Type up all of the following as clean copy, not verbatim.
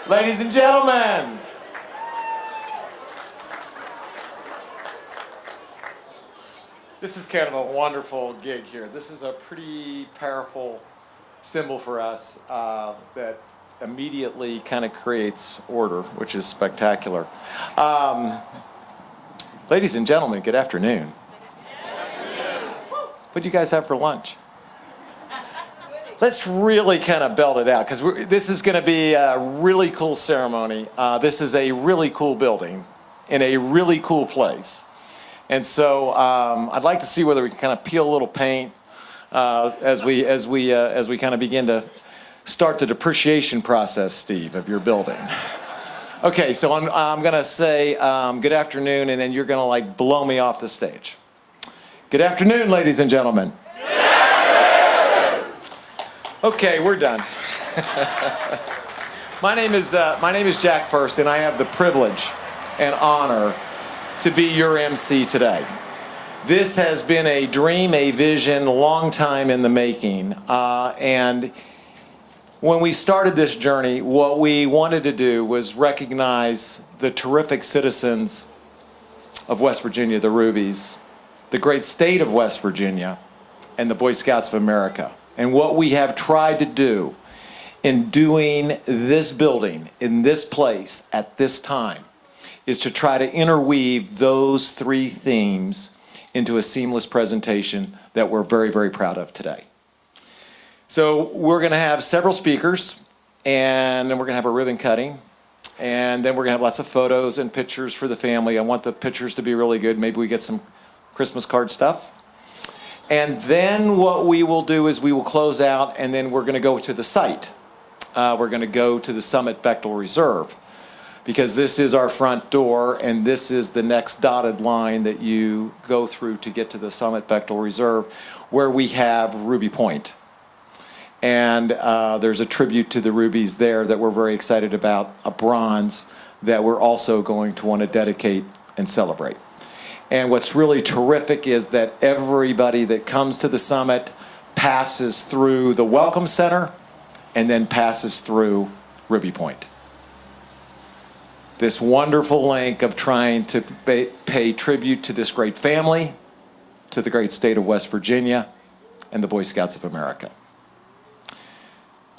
Ladies and gentlemen, this is kind of a wonderful gig here. This is a pretty powerful symbol for us that immediately kind of creates order, which is spectacular. Ladies and gentlemen, good afternoon. What do you guys have for lunch? Let's really kind of belt it out, because this is going to be a really cool ceremony. This is a really cool building in a really cool place. And so I'd like to see whether we can kind of peel a little paint as we kind of begin to start the depreciation process, Steve, of your building. Okay, so I'm going to say good afternoon, and then you're going to like blow me off the stage. Good afternoon, ladies and gentlemen. Okay, we're done. My name is Jack First, and I have the privilege and honor to be your MC today. This has been a dream, a vision, long time in the making. And when we started this journey, what we wanted to do was recognize the terrific citizens of West Virginia, the Rubies, the great state of West Virginia, and the Boy Scouts of America. And what we have tried to do in doing this building, in this place, at this time, is to try to interweave those three themes into a seamless presentation that we're very, very proud of today. So we're going to have several speakers, and then we're going to have a ribbon cutting, and then we're going to have lots of photos and pictures for the family. I want the pictures to be really good. Maybe we get some Christmas card stuff. And then what we will do is we will close out, and then we're going to go to the site. We're going to go to the Summit Bechtel Reserve, because this is our front door, and this is the next dotted line that you go through to get to the Summit Bechtel Reserve, where we have Ruby Point. And there's a tribute to the Rubies there that we're very excited about, a bronze that we're also going to want to dedicate and celebrate. And what's really terrific is that everybody that comes to the summit passes through the Welcome Center and then passes through Ruby Point. This wonderful link of trying to pay tribute to this great family, to the great state of West Virginia, and the Boy Scouts of America.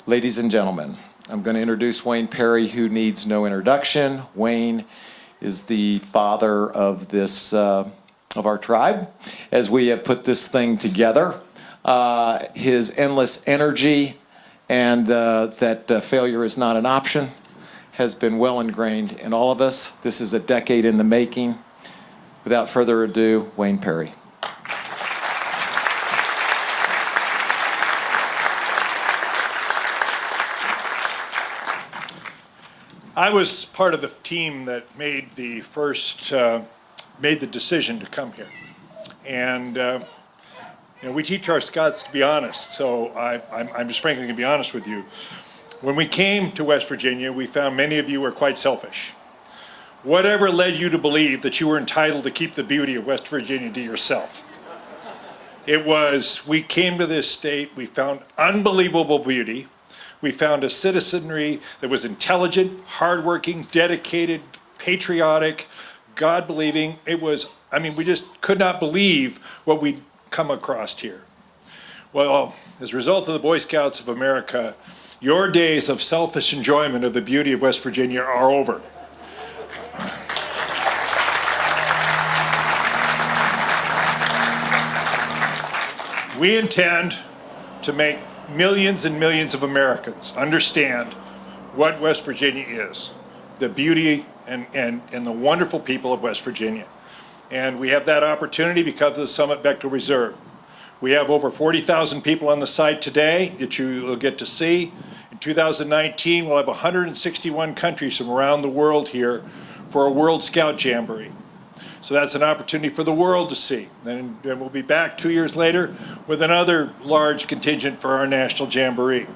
Ladies and gentlemen, I'm going to introduce Wayne Perry, who needs no introduction. Wayne is the father of this of our tribe, as we have put this thing together. His endless energy and that failure is not an option has been well ingrained in all of us. This is a decade in the making. Without further ado, Wayne Perry. I was part of the team that made the decision to come here, and we teach our Scouts to be honest. So I'm just frankly going to be honest with you. When we came to West Virginia, we found many of you were quite selfish. Whatever led you to believe that you were entitled to keep the beauty of West Virginia to yourself? It was, we came to this state, we found unbelievable beauty. We found a citizenry that was intelligent, hardworking, dedicated, patriotic, God-believing. We just could not believe what we'd come across here. Well, as a result of the Boy Scouts of America, your days of selfish enjoyment of the beauty of West Virginia are over. We intend to make millions and millions of Americans understand what West Virginia is, the beauty and the wonderful people of West Virginia. And we have that opportunity because of the Summit Bechtel Reserve. We have over 40,000 people on the site today that you will get to see. In 2019, we'll have 161 countries from around the world here for a World Scout Jamboree. So that's an opportunity for the world to see. And we'll be back 2 years later with another large contingent for our National Jamboree.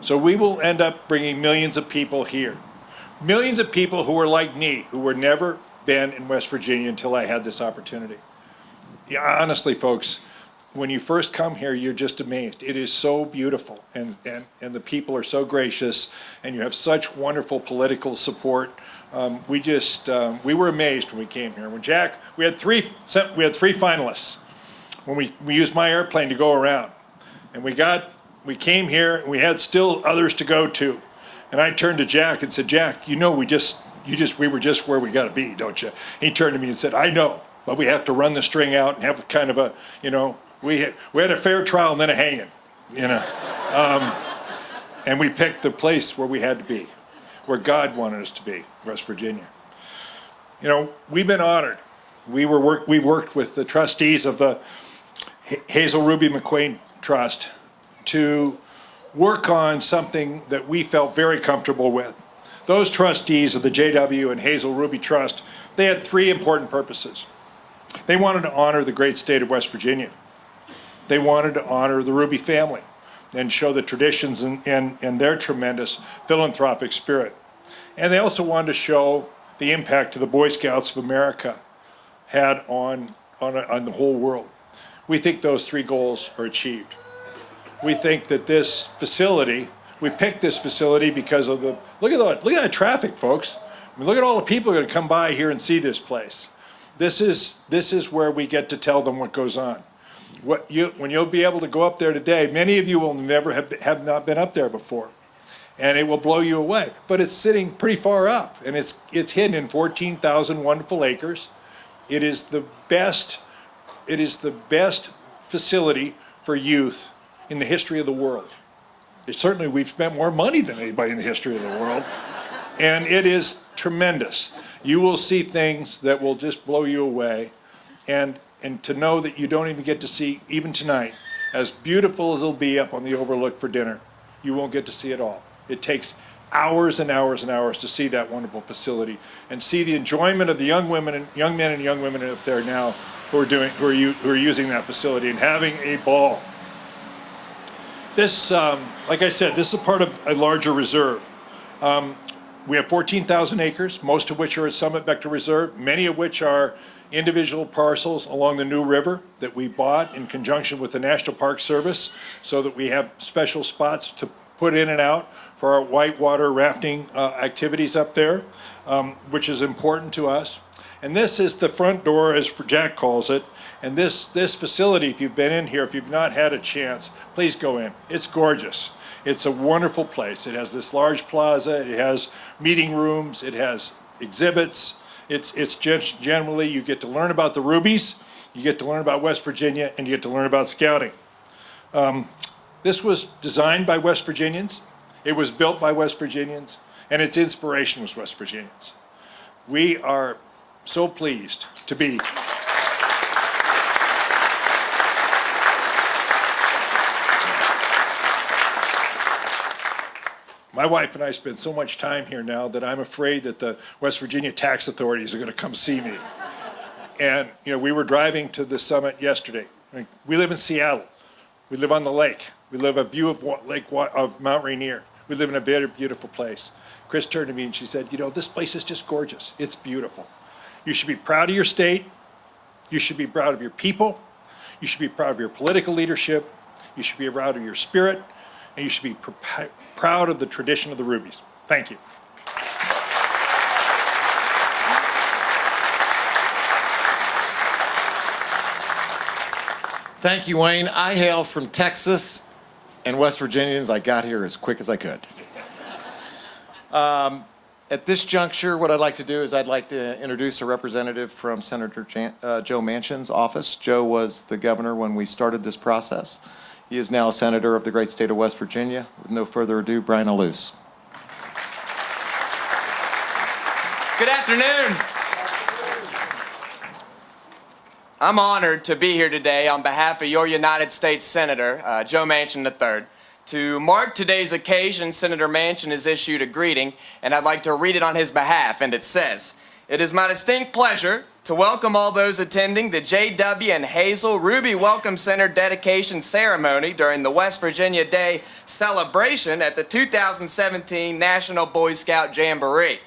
So we will end up bringing millions of people here. Millions of people who are like me, who were never been in West Virginia until I had this opportunity. Yeah, honestly, folks, when you first come here, you're just amazed. It is so beautiful, and the people are so gracious, and you have such wonderful political support. We were amazed when we came here. When Jack, we had three finalists when we used my airplane to go around, and we came here, and we had still others to go to, and I turned to Jack and said, Jack, we were just where we got to be, don't you? He turned to me and said, I know, but we have to run the string out and have kind of a, we had a fair trial and then a hanging, and we picked the place where we had to be, where God wanted us to be, West Virginia. We've been honored. We've worked with the trustees of the Hazel Ruby McQueen Trust to work on something that we felt very comfortable with. Those trustees of the JW and Hazel Ruby Trust, they had three important purposes. They wanted to honor the great state of West Virginia. They wanted to honor the Ruby family and show the traditions and their tremendous philanthropic spirit. And they also wanted to show the impact the Boy Scouts of America had on the whole world. We think those three goals are achieved. We think that this facility, we picked this facility because of look at that traffic, folks. I mean, look at all the people that are going to come by here and see this place. This is where we get to tell them what goes on. When you'll be able to go up there today, many of you will never have not been up there before, and it will blow you away. But it's sitting pretty far up, and it's hidden in 14,000 wonderful acres. It is the best facility for youth in the history of the world. Certainly, we've spent more money than anybody in the history of the world, and it is tremendous. You will see things that will just blow you away, and to know that you don't even get to see, even tonight, as beautiful as it'll be up on the overlook for dinner, you won't get to see it all. It takes hours and hours and hours to see that wonderful facility and see the enjoyment of the young men and young women up there now who are using that facility and having a ball. This, like I said, this is a part of a larger reserve. We have 14,000 acres, most of which are at Summit Vector Reserve, many of which are individual parcels along the New River that we bought in conjunction with the National Park Service so that we have special spots to put in and out for our whitewater rafting activities up there, which is important to us. And this is the front door, as Jack calls it. And this facility, if you've been in here, if you've not had a chance, please go in. It's gorgeous. It's a wonderful place. It has this large plaza. It has meeting rooms. It has exhibits. It's just generally, you get to learn about the Rubies, you get to learn about West Virginia, and you get to learn about scouting. This was designed by West Virginians. It was built by West Virginians, and its inspiration was West Virginians. We are so pleased to be My wife and I spend so much time here now that I'm afraid that the West Virginia tax authorities are going to come see me. And, we were driving to the summit yesterday. We live in Seattle. We live on the lake. We live a view of Mount Rainier. We live in a very beautiful place. Chris turned to me and she said, this place is just gorgeous. It's beautiful. You should be proud of your state. You should be proud of your people. You should be proud of your political leadership. You should be proud of your spirit. And you should be proud of the tradition of the Rubies. Thank you. Thank you, Wayne. I hail from Texas, and West Virginians, I got here as quick as I could. At this juncture, what I'd like to do is I'd like to introduce a representative from Senator Joe Manchin's office. Joe was the governor when we started this process. He is now a senator of the great state of West Virginia. With no further ado, Brian Alous. Good afternoon. I'm honored to be here today on behalf of your United States Senator, Joe Manchin III. To mark today's occasion, Senator Manchin has issued a greeting, and I'd like to read it on his behalf, and it says, "It is my distinct pleasure to welcome all those attending the J.W. and Hazel Ruby Welcome Center dedication ceremony during the West Virginia Day celebration at the 2017 National Boy Scout Jamboree.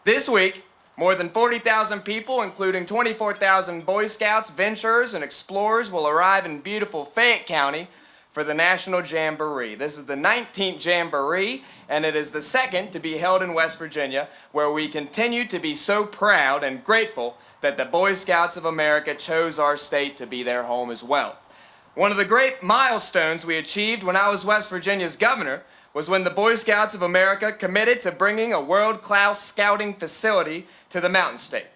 This week More than 40,000 people, including 24,000 Boy Scouts, venturers, and explorers, will arrive in beautiful Fayette County for the National Jamboree. This is the 19th Jamboree, and it is the second to be held in West Virginia, where we continue to be so proud and grateful that the Boy Scouts of America chose our state to be their home as well. One of the great milestones we achieved when I was West Virginia's governor was when the Boy Scouts of America committed to bringing a world-class scouting facility to the Mountain State.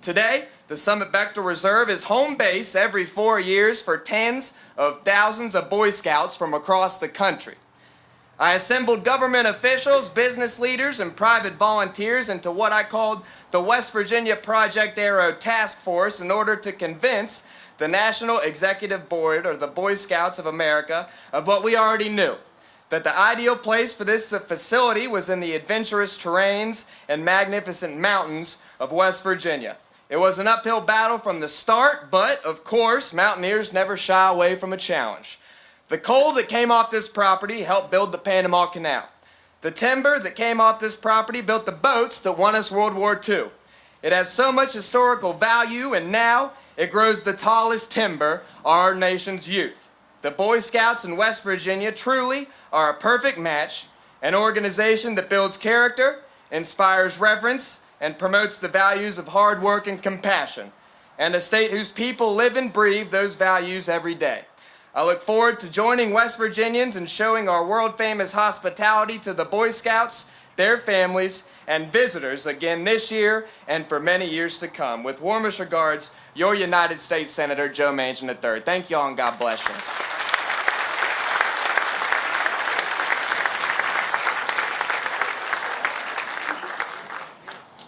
Today, the Summit Bechtel Reserve is home base every 4 years for tens of thousands of Boy Scouts from across the country. I assembled government officials, business leaders, and private volunteers into what I called the West Virginia Project Arrow Task Force in order to convince the National Executive Board, or the Boy Scouts of America, of what we already knew, that the ideal place for this facility was in the adventurous terrains and magnificent mountains of West Virginia. It was an uphill battle from the start, but, of course, mountaineers never shy away from a challenge. The coal that came off this property helped build the Panama Canal. The timber that came off this property built the boats that won us World War II. It has so much historical value, and now it grows the tallest timber our nation's youth. The Boy Scouts in West Virginia truly are a perfect match, an organization that builds character, inspires reverence, and promotes the values of hard work and compassion, and a state whose people live and breathe those values every day. I look forward to joining West Virginians in showing our world-famous hospitality to the Boy Scouts, their families, and visitors again this year and for many years to come. With warmest regards, your United States Senator Joe Manchin III. Thank you all, and God bless you.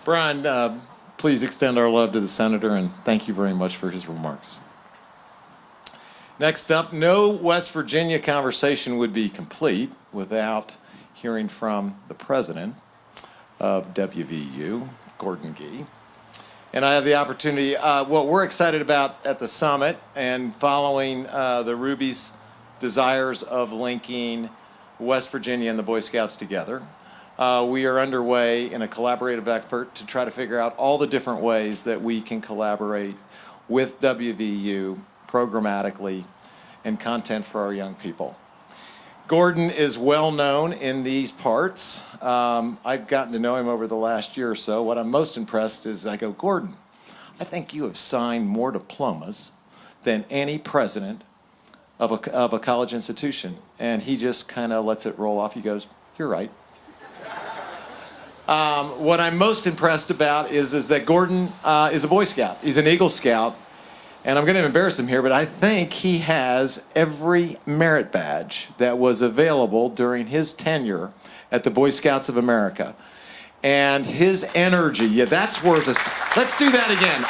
Brian, please extend our love to the senator, and thank you very much for his remarks. Next up, no West Virginia conversation would be complete without hearing from the president of WVU, Gordon Gee. And I have the opportunity, what we're excited about at the summit and following the Ruby's desires of linking West Virginia and the Boy Scouts together. We are underway in a collaborative effort to try to figure out all the different ways that we can collaborate with WVU programmatically and content for our young people. Gordon is well known in these parts. I've gotten to know him over the last year or so. What I'm most impressed is I go, Gordon, I think you have signed more diplomas than any president of a college institution. And he just kind of lets it roll off. He goes, you're right. What I'm most impressed about is that Gordon is a Boy Scout. He's an Eagle Scout. And I'm going to embarrass him here, but I think he has every merit badge that was available during his tenure at the Boy Scouts of America. And his energy, yeah, that's worth us. Let's do that again.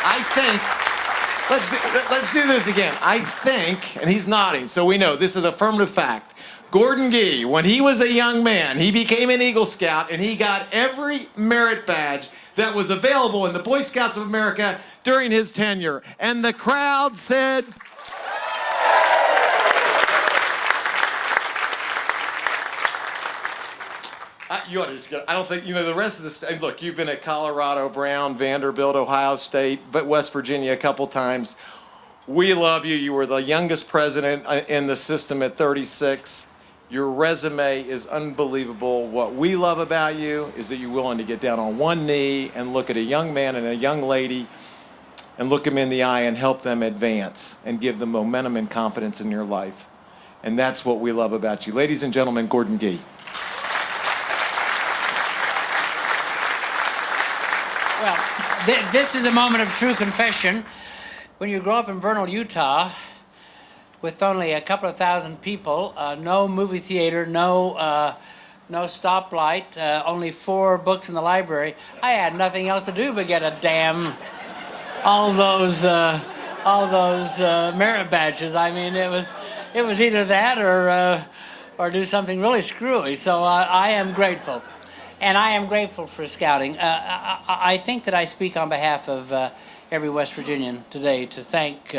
Let's do this again. I think, and he's nodding, so we know this is affirmative fact. Gordon Gee, when he was a young man, he became an Eagle Scout, and he got every merit badge that was available in the Boy Scouts of America during his tenure. And the crowd said, you ought to just get, I don't think, the rest of the state, look, you've been at Colorado, Brown, Vanderbilt, Ohio State, West Virginia a couple times. We love you. You were the youngest president in the system at 36. Your resume is unbelievable. What we love about you is that you're willing to get down on one knee and look at a young man and a young lady and look them in the eye and help them advance and give them momentum and confidence in your life. And that's what we love about you. Ladies and gentlemen, Gordon Gee. Well, this is a moment of true confession. When you grow up in Vernal, Utah, with only a couple of thousand people, no movie theater, no stoplight, only 4 books in the library, I had nothing else to do but get a damn all those merit badges. I mean, it was either that or do something really screwy. So I am grateful, and I am grateful for scouting. I think that I speak on behalf of every West Virginian today to thank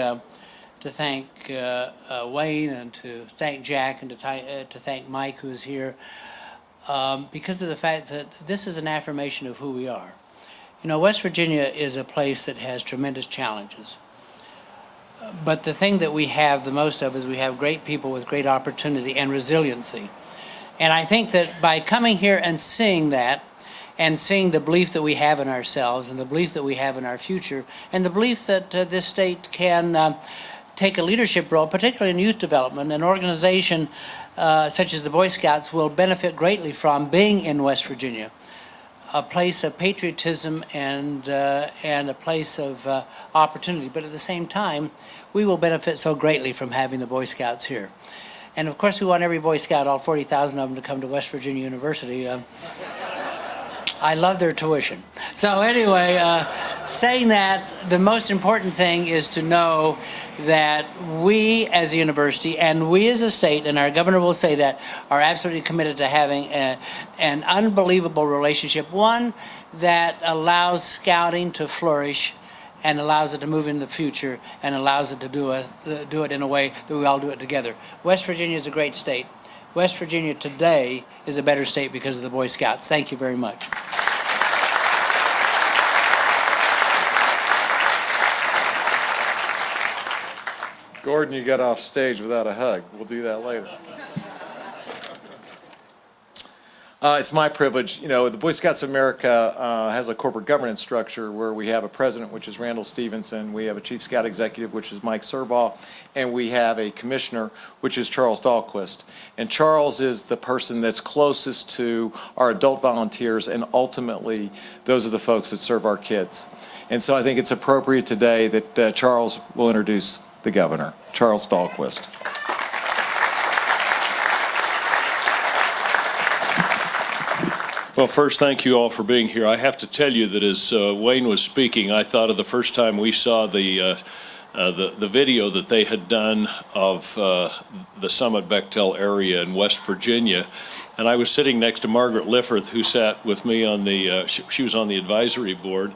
Wayne and to thank Jack and to thank Mike, who's here, because of the fact that this is an affirmation of who we are. You know, West Virginia is a place that has tremendous challenges. But the thing that we have the most of is we have great people with great opportunity and resiliency. And I think that by coming here and seeing that, and seeing the belief that we have in ourselves and the belief that we have in our future, and the belief that this state can take a leadership role, particularly in youth development, an organization such as the Boy Scouts will benefit greatly from being in West Virginia, a place of patriotism and a place of opportunity. But at the same time, we will benefit so greatly from having the Boy Scouts here. And of course, we want every Boy Scout, all 40,000 of them, to come to West Virginia University. I love their tuition. So anyway, saying that, the most important thing is to know that we as a university and we as a state, and our governor will say that, are absolutely committed to having an unbelievable relationship, one that allows scouting to flourish and allows it to move in the future and allows it to do it in a way that we all do it together. West Virginia is a great state. West Virginia today is a better state because of the Boy Scouts. Thank you very much. Gordon, you got off stage without a hug. We'll do that later. It's my privilege. You know, the Boy Scouts of America has a corporate governance structure where we have a president, which is Randall Stevenson, we have a chief scout executive, which is Mike Serbaugh, and we have a commissioner, which is Charles Dahlquist. And Charles is the person that's closest to our adult volunteers, and ultimately, those are the folks that serve our kids. And so I think it's appropriate today that Charles will introduce the governor, Charles Dahlquist. Well, first, thank you all for being here. I have to tell you that as Wayne was speaking, I thought of the first time we saw the video that they had done of the Summit Bechtel area in West Virginia, and I was sitting next to Margaret Lifforth, who sat with me on the, she was on the advisory board,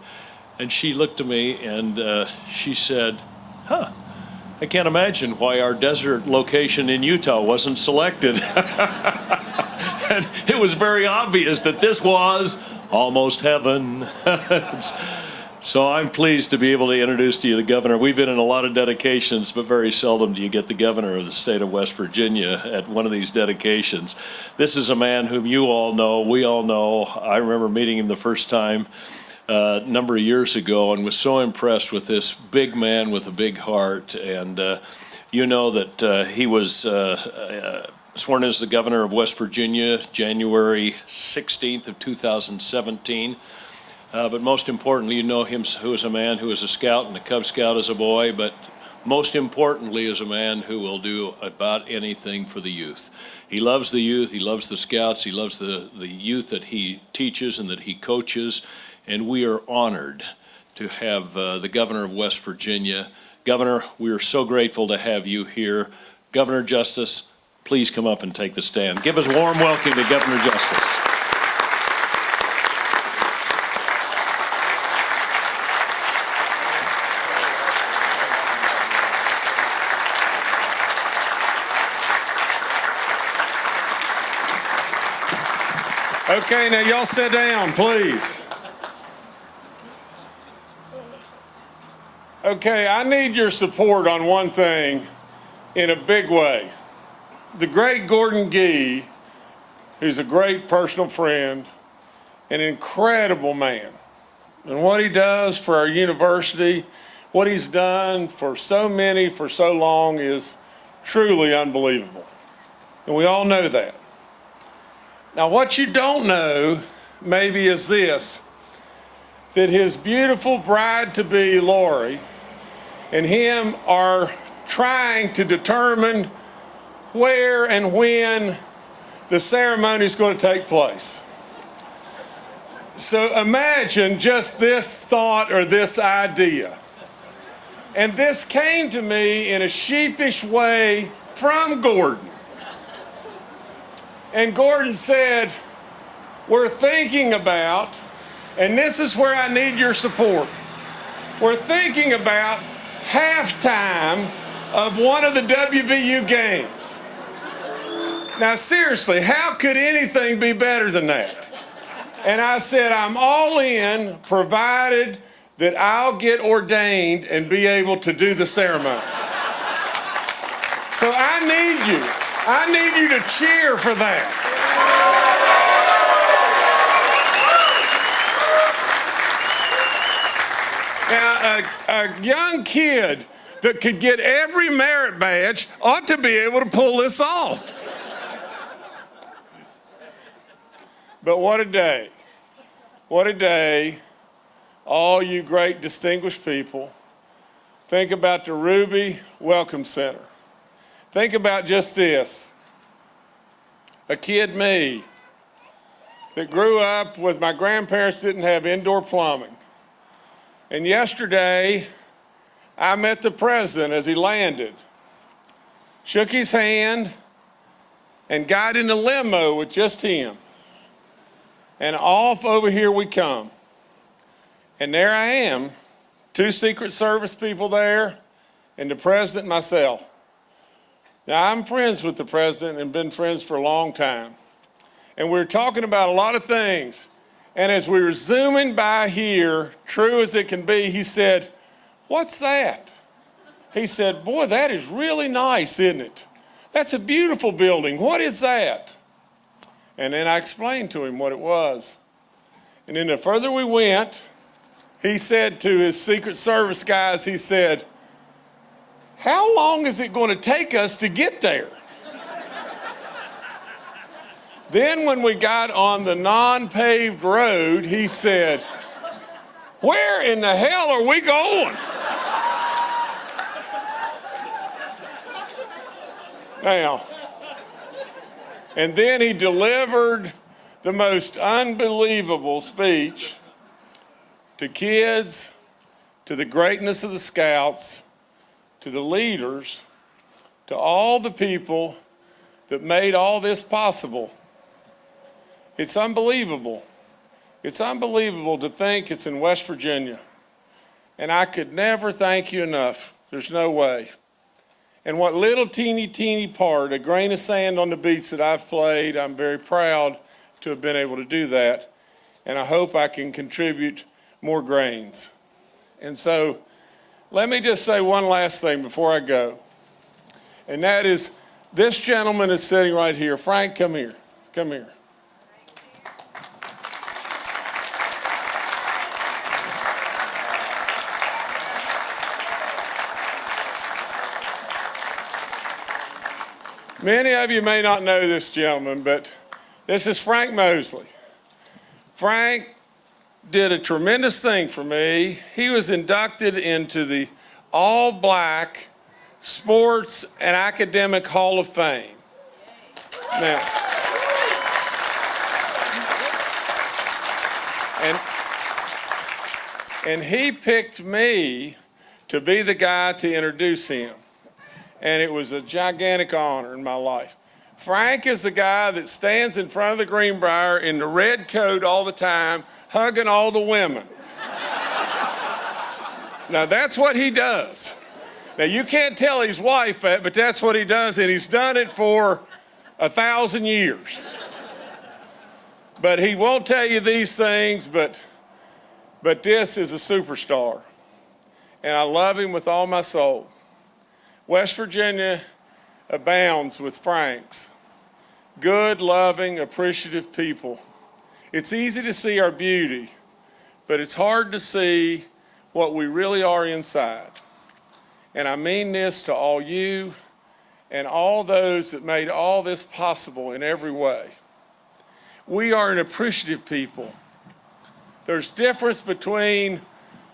and she looked at me and she said, "Huh, I can't imagine why our desert location in Utah wasn't selected." And it was very obvious that this was almost heaven. So I'm pleased to be able to introduce to you the governor. We've been in a lot of dedications, but very seldom do you get the governor of the state of West Virginia at one of these dedications. This is a man whom you all know, we all know. I remember meeting him the first time a number of years ago and was so impressed with this big man with a big heart. And you know that he was sworn as the governor of West Virginia January 16th of 2017. But most importantly, you know him who is a man who is a scout and a Cub Scout as a boy, but most importantly is a man who will do about anything for the youth. He loves the youth, he loves the scouts, he loves the youth that he teaches and that he coaches, and we are honored to have the governor of West Virginia. Governor, we are so grateful to have you here. Governor Justice, please come up and take the stand. Give us a warm welcome to Governor Justice. Okay, now y'all sit down, please. Okay, I need your support on one thing in a big way. The great Gordon Gee, who's a great personal friend, an incredible man, and what he does for our university, what he's done for so many for so long is truly unbelievable. And we all know that. Now, what you don't know, maybe, is this, that his beautiful bride-to-be, Lori, and him are trying to determine where and when the ceremony is going to take place. So imagine just this thought or this idea. And this came to me in a sheepish way from Gordon. And Gordon said, we're thinking about, and this is where I need your support, we're thinking about halftime of one of the WVU games. Now seriously, how could anything be better than that? And I said, I'm all in, provided that I'll get ordained and be able to do the ceremony. So I need you. I need you to cheer for that. Now, a young kid that could get every merit badge ought to be able to pull this off. But what a day. What a day. All you great distinguished people. Think about the Ruby Welcome Center. Think about just this. A kid, me, that grew up with my grandparents didn't have indoor plumbing. And yesterday, I met the president as he landed, shook his hand, and got in a limo with just him. And off over here we come. And there I am, 2 Secret Service people there, and the president myself. Now, I'm friends with the president and been friends for a long time. And we're talking about a lot of things. And as we were zooming by here, true as it can be, he said, "What's that?" He said, "Boy, that is really nice, isn't it? That's a beautiful building. What is that?" And then I explained to him what it was. And then the further we went, he said to his Secret Service guys, he said, "How long is it going to take us to get there?" Then when we got on the non-paved road, he said, "Where in the hell are we going?" Now, and then he delivered the most unbelievable speech to kids, to the greatness of the Scouts, to the leaders, to all the people that made all this possible. It's unbelievable. It's unbelievable to think it's in West Virginia. And I could never thank you enough. There's no way. And what little teeny part, a grain of sand on the beach that I've played, I'm very proud to have been able to do that. And I hope I can contribute more grains. And so let me just say one last thing before I go. And that is, this gentleman is sitting right here. Frank, come here. Come here. Many of you may not know this gentleman, but this is Frank Mosley. Frank did a tremendous thing for me. He was inducted into the All-Black Sports and Academic Hall of Fame. Now, and he picked me to be the guy to introduce him. And it was a gigantic honor in my life. Frank is the guy that stands in front of the Greenbrier in the red coat all the time, hugging all the women. Now, that's what he does. Now, you can't tell his wife that, but that's what he does, and he's done it for 1,000 years. But he won't tell you these things, but this is a superstar. And I love him with all my soul. West Virginia abounds with Franks, good, loving, appreciative people. It's easy to see our beauty, but it's hard to see what we really are inside. And I mean this to all you and all those that made all this possible in every way. We are an appreciative people. There's difference between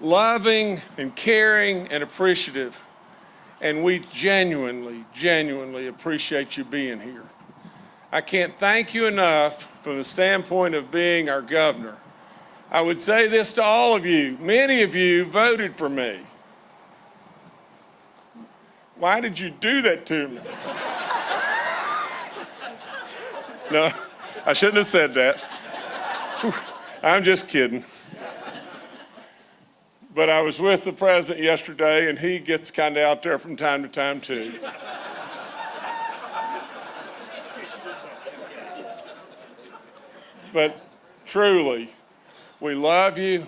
loving and caring and appreciative. And we genuinely appreciate you being here. I can't thank you enough from the standpoint of being our governor. I would say this to all of you. Many of you voted for me. Why did you do that to me? No, I shouldn't have said that. Whew, I'm just kidding. But I was with the president yesterday, and he gets kind of out there from time to time, too. But truly, we love you.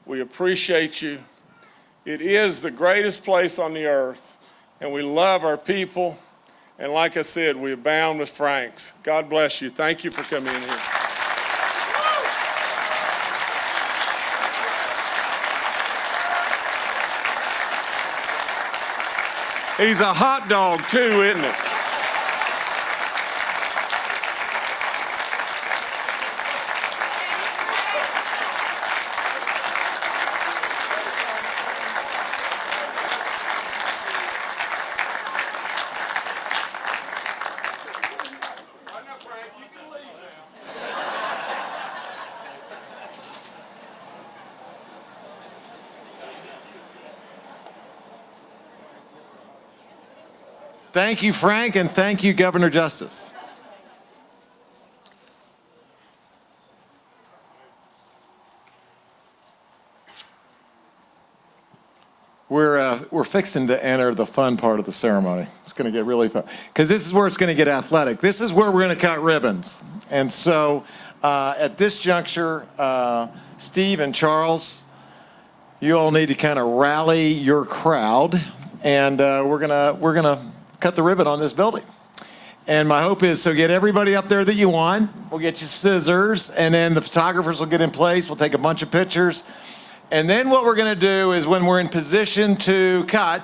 We appreciate you. It is the greatest place on the earth, and we love our people. And like I said, we abound with Franks. God bless you. Thank you for coming in here. He's a hot dog too, isn't it? Thank you, Frank, and thank you, Governor Justice. We're fixing to enter the fun part of the ceremony. It's going to get really fun because this is where it's going to get athletic. This is where we're going to cut ribbons. And so at this juncture, Steve and Charles, you all need to kind of rally your crowd, and we're gonna cut the ribbon on this building. And my hope is, so get everybody up there that you want. We'll get you scissors, and then the photographers will get in place. We'll take a bunch of pictures. And then what we're gonna do is when we're in position to cut,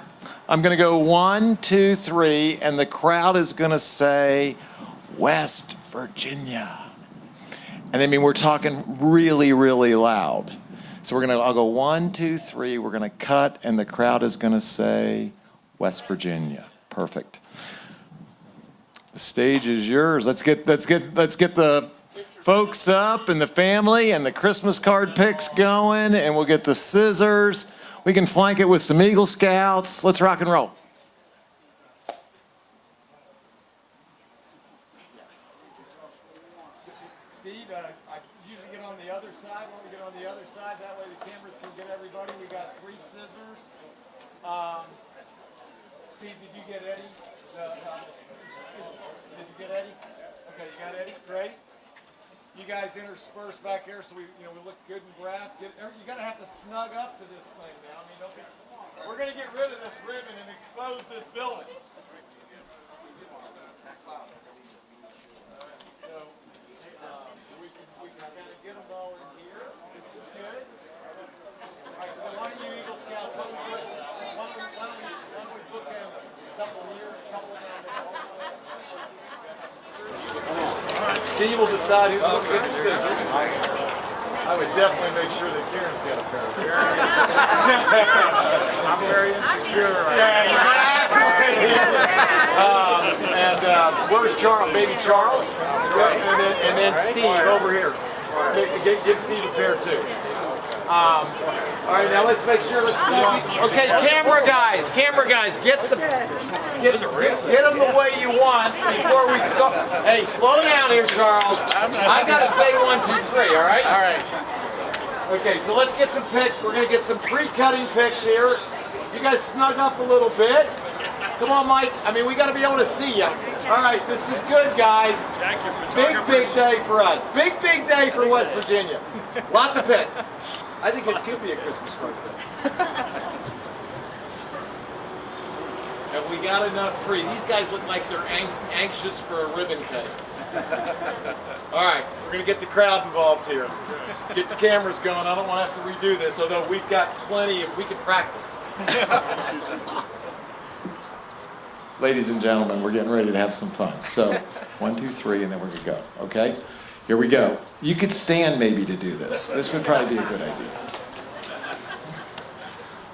I'm gonna go 1, 2, 3, and the crowd is gonna say, West Virginia. And I mean, we're talking really, really loud. So I'll go 1, 2, 3, we're gonna cut, and the crowd is gonna say, West Virginia. Perfect. The stage is yours. Let's get the folks up and the family and the Christmas card pics going, and we'll get the scissors. We can flank it with some Eagle Scouts. Let's rock and roll. Steve, I usually get on the other side. Why don't we get on the other side? That way the cameras can get everybody. We got 3 scissors. Steve, did you get Eddie? Did you get Eddie? Okay, you got Eddie. Great. You guys intersperse back here, so we look good in brass. You gotta have to snug up to this thing now. I mean, we're gonna get rid of this ribbon and expose this building. So we can kind of get them all in here. This is good. All right, so why don't you Eagle Scouts? Why don't we book in a couple here, a couple down there. Steve will decide who's going to get the scissors. I would definitely make sure that Karen's got a pair of them. I'm very insecure right And where's Charles? Baby Charles? And then Steve over here. Give Steve a pair too. All right, now let's make sure. Okay, camera guys, get them the way you want before we start. Hey, slow down here, Charles. I gotta say 1, 2, 3. All right. All right. Okay, so let's get some pics. We're gonna get some pre-cutting pics here. You guys snug up a little bit. Come on, Mike. I mean, we gotta be able to see you. All right, this is good, guys. Big day for us. Big day for West Virginia. Lots of pics. I think this could be a Christmas card thing. Have we got enough free? These guys look like they're anxious for a ribbon cut. All right, we're going to get the crowd involved here. Get the cameras going. I don't want to have to redo this, although we've got plenty we can practice. Ladies and gentlemen, we're getting ready to have some fun. So, 1, 2, 3, and then we're going to go, okay? Here we go. You could stand maybe to do this. This would probably be a good idea.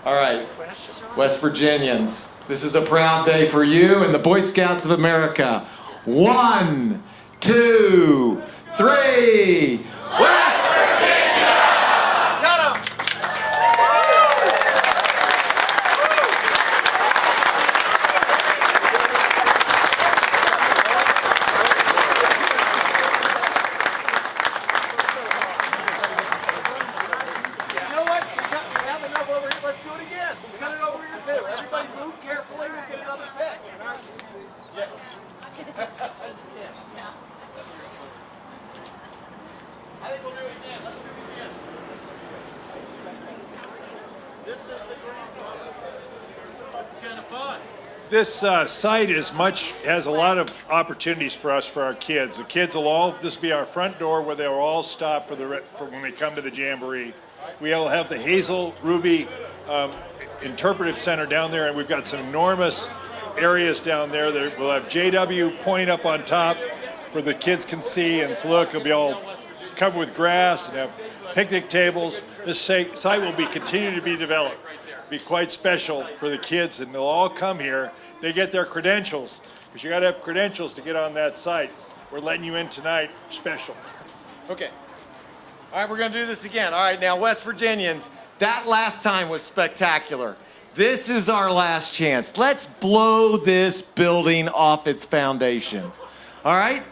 All right, West Virginians, this is a proud day for you and the Boy Scouts of America. 1, 2, 3, West Virginia! Cut 'em! This site has a lot of opportunities for us, for our kids. The kids this will be our front door where they'll all stop for when they come to the Jamboree. We'll have the Hazel Ruby Interpretive Center down there, and we've got some enormous areas down there. We'll have JW point up on top for the kids can see and look. It'll be all covered with grass and have picnic tables. This site will continue to be developed. Be quite special for the kids, and they'll all come here. They get their credentials, because you got to have credentials to get on that site. We're letting you in tonight, special. Okay. All right, we're going to do this again. All right, now, West Virginians, that last time was spectacular. This is our last chance. Let's blow this building off its foundation. All right?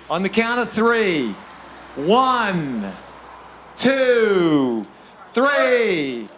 On the count of 3. 1, 2, 3.